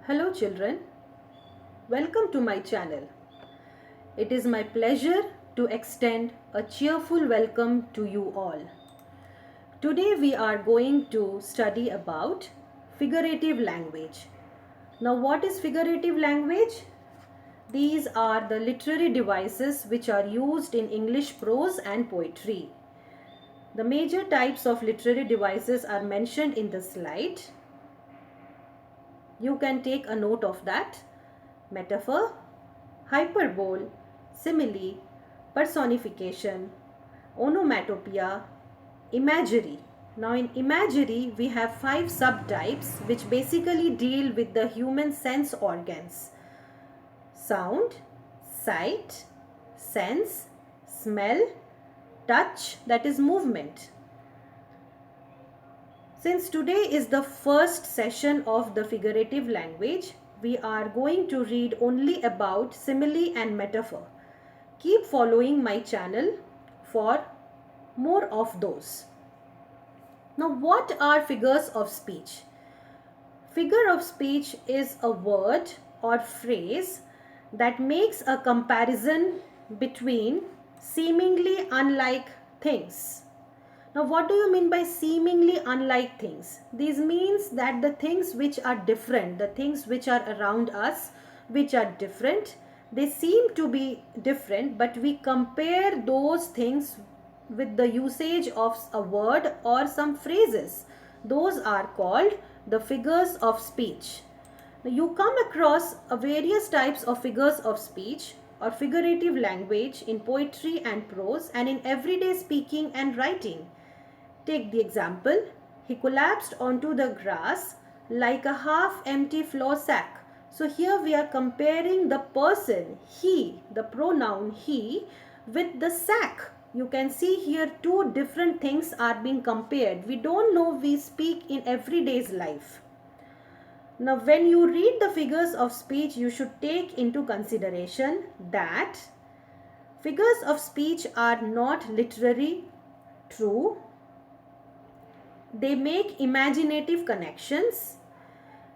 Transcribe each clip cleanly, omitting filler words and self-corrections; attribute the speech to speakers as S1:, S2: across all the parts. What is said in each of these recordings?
S1: Hello children, welcome to my channel. It is my pleasure to extend a cheerful welcome to you all. Today we are going to study about figurative language. Now what is figurative language? These are the literary devices which are used in English prose and poetry. The major types of literary devices are mentioned in the slide. You can take a note of that. Metaphor, hyperbole, simile, personification, onomatopoeia, imagery. Now in imagery we have 5 subtypes which basically deal with the human sense organs. Sound, sight, sense, smell, touch, that is movement. Since today is the first session of the figurative language, we are going to read only about simile and metaphor. Keep following my channel for more of those. Now, what are figures of speech? Figure of speech is a word or phrase that makes a comparison between seemingly unlike things. Now, what do you mean by seemingly unlike things? These means that the things which are different, the things which are around us, which are different, they seem to be different, but we compare those things with the usage of a word or some phrases. Those are called the figures of speech. Now, you come across various types of figures of speech or figurative language in poetry and prose and in everyday speaking and writing. Take the example, he collapsed onto the grass like a half-empty flour sack. So here we are comparing the person, he, the pronoun he, with the sack. You can see here two different things are being compared. We don't know, we speak in everyday's life. Now when you read the figures of speech, you should take into consideration that figures of speech are not literary true. They make imaginative connections.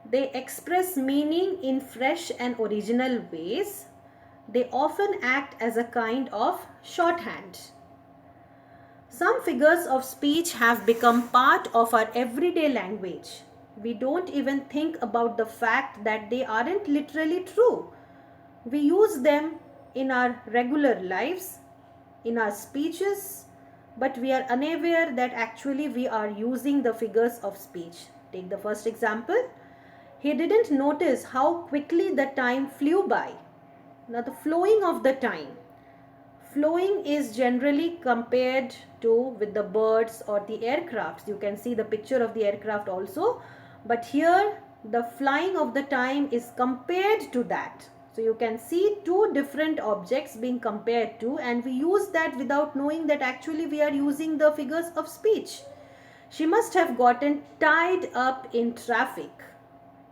S1: They express meaning in fresh and original ways. They often act as a kind of shorthand. Some figures of speech have become part of our everyday language. We don't even think about the fact that they aren't literally true. We use them in our regular lives, in our speeches, but we are unaware that actually we are using the figures of speech. Take the first example. He didn't notice how quickly the time flew by. Now the flowing of the time. Flowing is generally compared to with the birds or the aircrafts. You can see the picture of the aircraft also. But here the flying of the time is compared to that. So you can see two different objects being compared to, and we use that without knowing that actually we are using the figures of speech. She must have gotten tied up in traffic.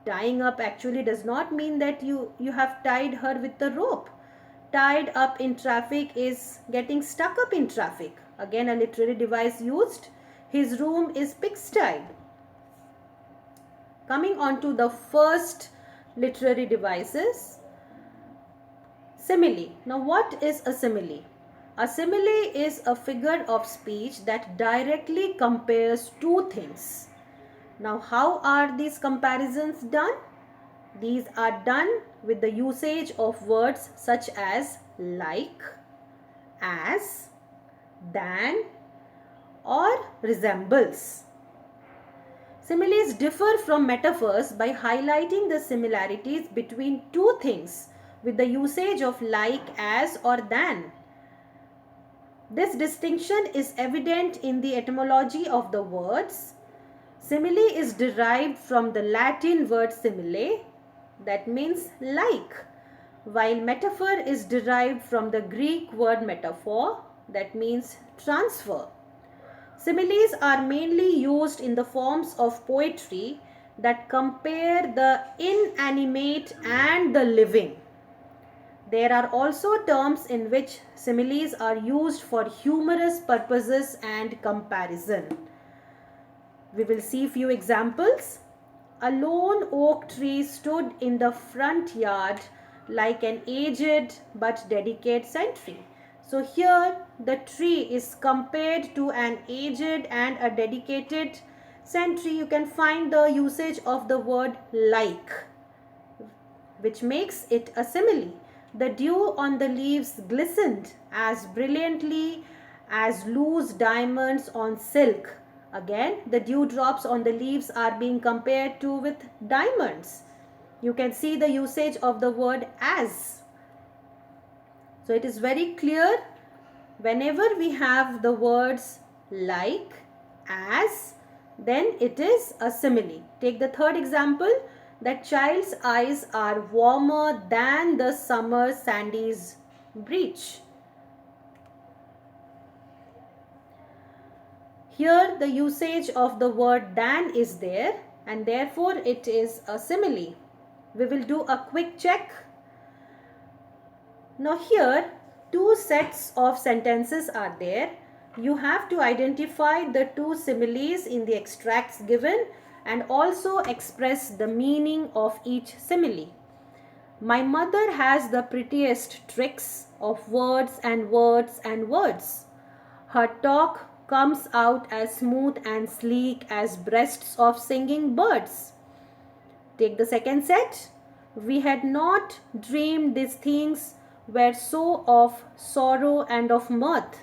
S1: Tying up actually does not mean that you have tied her with the rope. Tied up in traffic is getting stuck up in traffic. Again, a literary device used. His room is pigsty. Coming on to the first literary devices. Simile. Now what is a simile? A simile is a figure of speech that directly compares two things. Now how are these comparisons done? These are done with the usage of words such as like, as, than, or resembles. Similes differ from metaphors by highlighting the similarities between two things with the usage of like, as, or than. This distinction is evident in the etymology of the words. Simile is derived from the Latin word simile, that means like, while metaphor is derived from the Greek word metaphor, that means transfer. Similes are mainly used in the forms of poetry that compare the inanimate and the living. There are also terms in which similes are used for humorous purposes and comparison. We will see few examples. A lone oak tree stood in the front yard like an aged but dedicated sentry. So here the tree is compared to an aged and a dedicated sentry. You can find the usage of the word like, which makes it a simile. The dew on the leaves glistened as brilliantly as loose diamonds on silk. Again, the dewdrops on the leaves are being compared to with diamonds. You can see the usage of the word as. So it is very clear, whenever we have the words like, as, then it is a simile. Take the third example. That child's eyes are warmer than the summer Sandy's breech. Here the usage of the word than is there, and therefore it is a simile. We will do a quick check. Now here two sets of sentences are there. You have to identify the two similes in the extracts given and also express the meaning of each simile. My mother has the prettiest tricks of words and words and words. Her talk comes out as smooth and sleek as breasts of singing birds. Take the second set. We had not dreamed these things were so of sorrow and of mirth.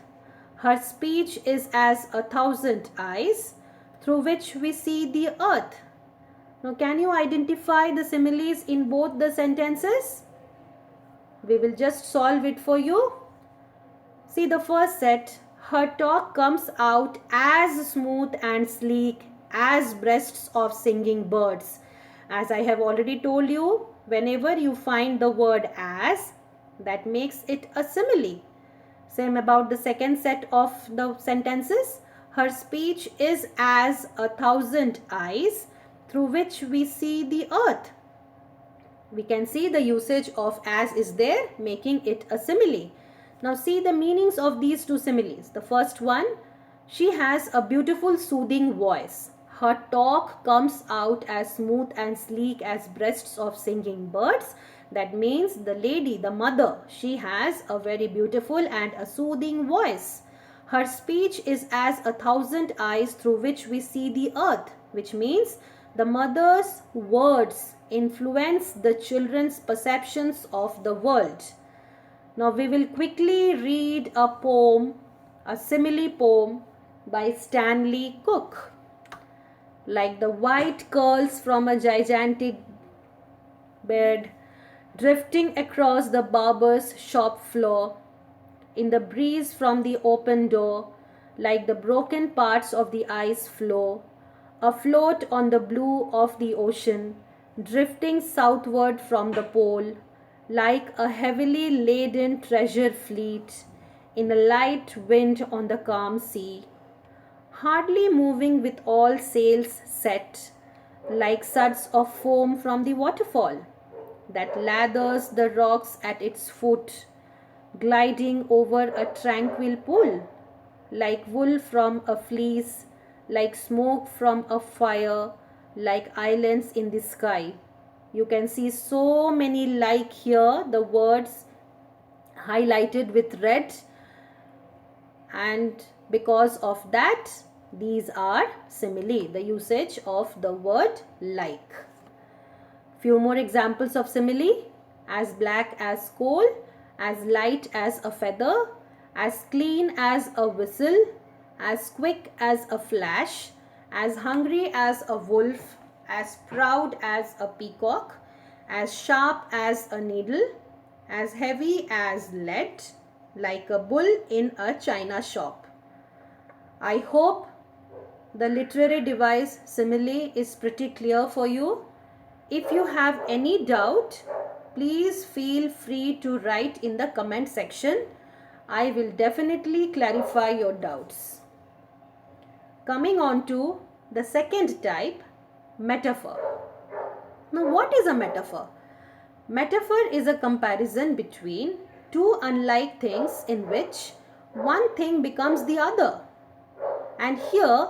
S1: Her speech is as 1,000 eyes through which we see the earth. Now, can you identify the similes in both the sentences? We will just solve it for you. See the first set. Her talk comes out as smooth and sleek as breasts of singing birds. As I have already told you, whenever you find the word as, that makes it a simile. Same about the second set of the sentences. Her speech is as 1,000 eyes through which we see the earth. We can see the usage of as is there, making it a simile. Now see the meanings of these two similes. The first one, she has a beautiful soothing voice. Her talk comes out as smooth and sleek as breasts of singing birds. That means the lady, the mother, she has a very beautiful and a soothing voice. Her speech is as 1,000 eyes through which we see the earth, which means the mother's words influence the children's perceptions of the world. Now we will quickly read a poem, a simile poem by Stanley Cook. Like the white curls from a gigantic beard drifting across the barber's shop floor, in the breeze from the open door, like the broken parts of the ice floe, afloat on the blue of the ocean, drifting southward from the pole, like a heavily laden treasure fleet, in a light wind on the calm sea, hardly moving with all sails set, like suds of foam from the waterfall, that lathers the rocks at its foot, gliding over a tranquil pool, like wool from a fleece, like smoke from a fire, like islands in the sky. You can see so many like here, the words highlighted with red, and because of that, these are simile, the usage of the word like. Few more examples of simile. As black as coal, as light as a feather, as clean as a whistle, as quick as a flash, as hungry as a wolf, as proud as a peacock, as sharp as a needle, as heavy as lead, like a bull in a china shop. I hope the literary device simile is pretty clear for you. If you have any doubt, please feel free to write in the comment section. I will definitely clarify your doubts. Coming on to the second type, metaphor. Now, what is a metaphor? Metaphor is a comparison between two unlike things in which one thing becomes the other. And here,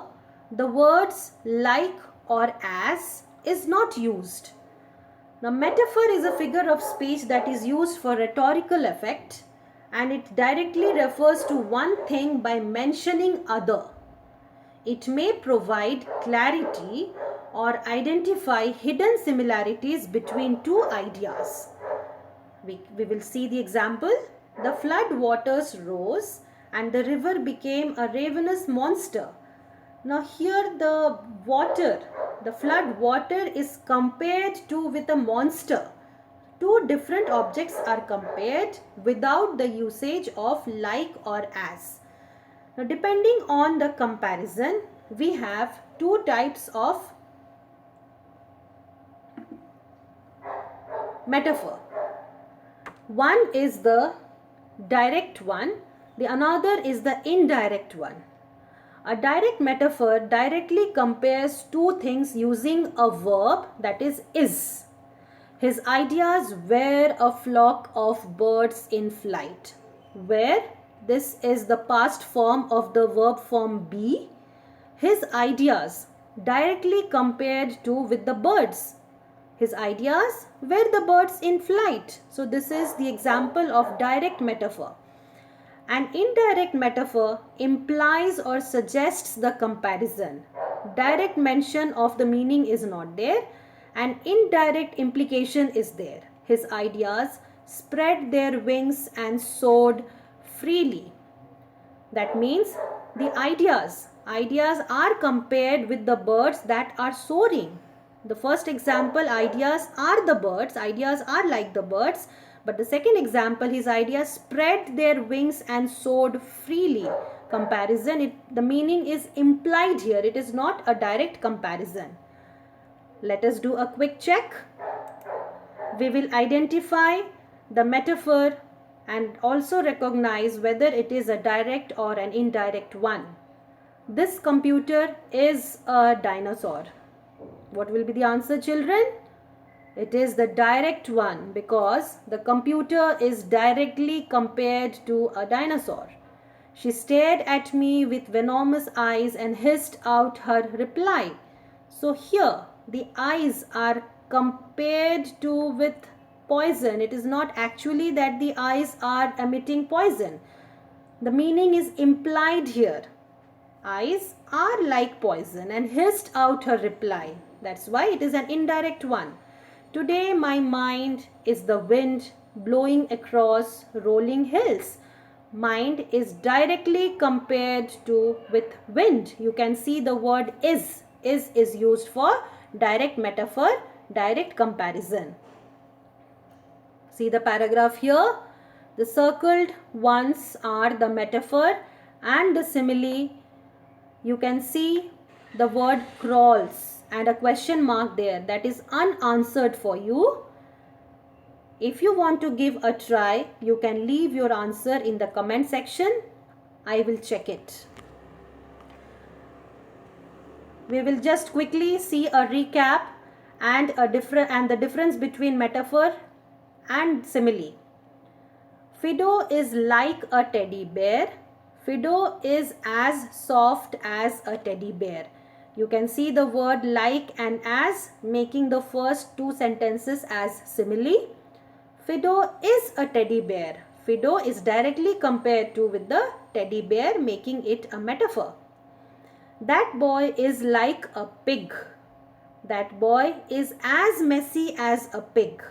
S1: the words like or as is not used. Now, metaphor is a figure of speech that is used for rhetorical effect, and it directly refers to one thing by mentioning other. It may provide clarity or identify hidden similarities between two ideas. We will see the example. The flood waters rose and the river became a ravenous monster. Now here the water, the flood water is compared to with a monster. Two different objects are compared without the usage of like or as. Now depending on the comparison, we have two types of metaphor. One is the direct one, the another is the indirect one. A direct metaphor directly compares two things using a verb, that is. His ideas were a flock of birds in flight. Where, this is the past form of the verb form be. His ideas directly compared to with the birds. His ideas were the birds in flight. So this is the example of direct metaphor. An indirect metaphor implies or suggests the comparison. Direct mention of the meaning is not there, and indirect implication is there. His ideas spread their wings and soared freely. That means the ideas are compared with the birds that are soaring. The first example, ideas are the birds, ideas are like the birds. But the second example, his ideas spread their wings and soared freely. Comparison, the meaning is implied here. It is not a direct comparison. Let us do a quick check. We will identify the metaphor and also recognize whether it is a direct or an indirect one. This computer is a dinosaur. What will be the answer, children? It is the direct one because the computer is directly compared to a dinosaur. She stared at me with venomous eyes and hissed out her reply. So here the eyes are compared to with poison. It is not actually that the eyes are emitting poison. The meaning is implied here. Eyes are like poison and hissed out her reply. That's why it is an indirect one. Today my mind is the wind blowing across rolling hills. Mind is directly compared to with wind. You can see the word is. Is used for direct metaphor, direct comparison. See the paragraph here. The circled ones are the metaphor and the simile. You can see the word crawls and a question mark there, that is unanswered for you. If you want to give a try, you can leave your answer in the comment section. I will check it. We will just quickly see a recap and the difference between metaphor and simile. Fido is like a teddy bear. Fido is as soft as a teddy bear. You can see the word like and as making the first two sentences as simile. Fido is a teddy bear. Fido is directly compared to with the teddy bear, making it a metaphor. That boy is like a pig. That boy is as messy as a pig.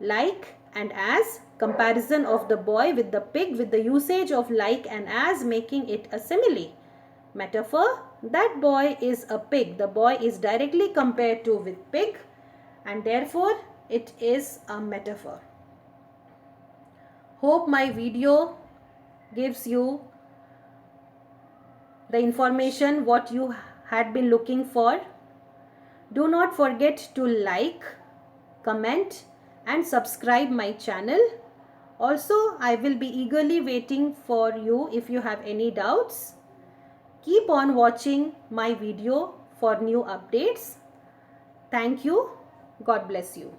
S1: Like and as, comparison of the boy with the pig with the usage of like and as, making it a simile. Metaphor, that boy is a pig. The boy is directly compared to with pig and therefore it is a metaphor. Hope my video gives you the information what you had been looking for. Do not forget to like, comment and subscribe my channel. Also, I will be eagerly waiting for you if you have any doubts. Keep on watching my video for new updates. Thank you. God bless you.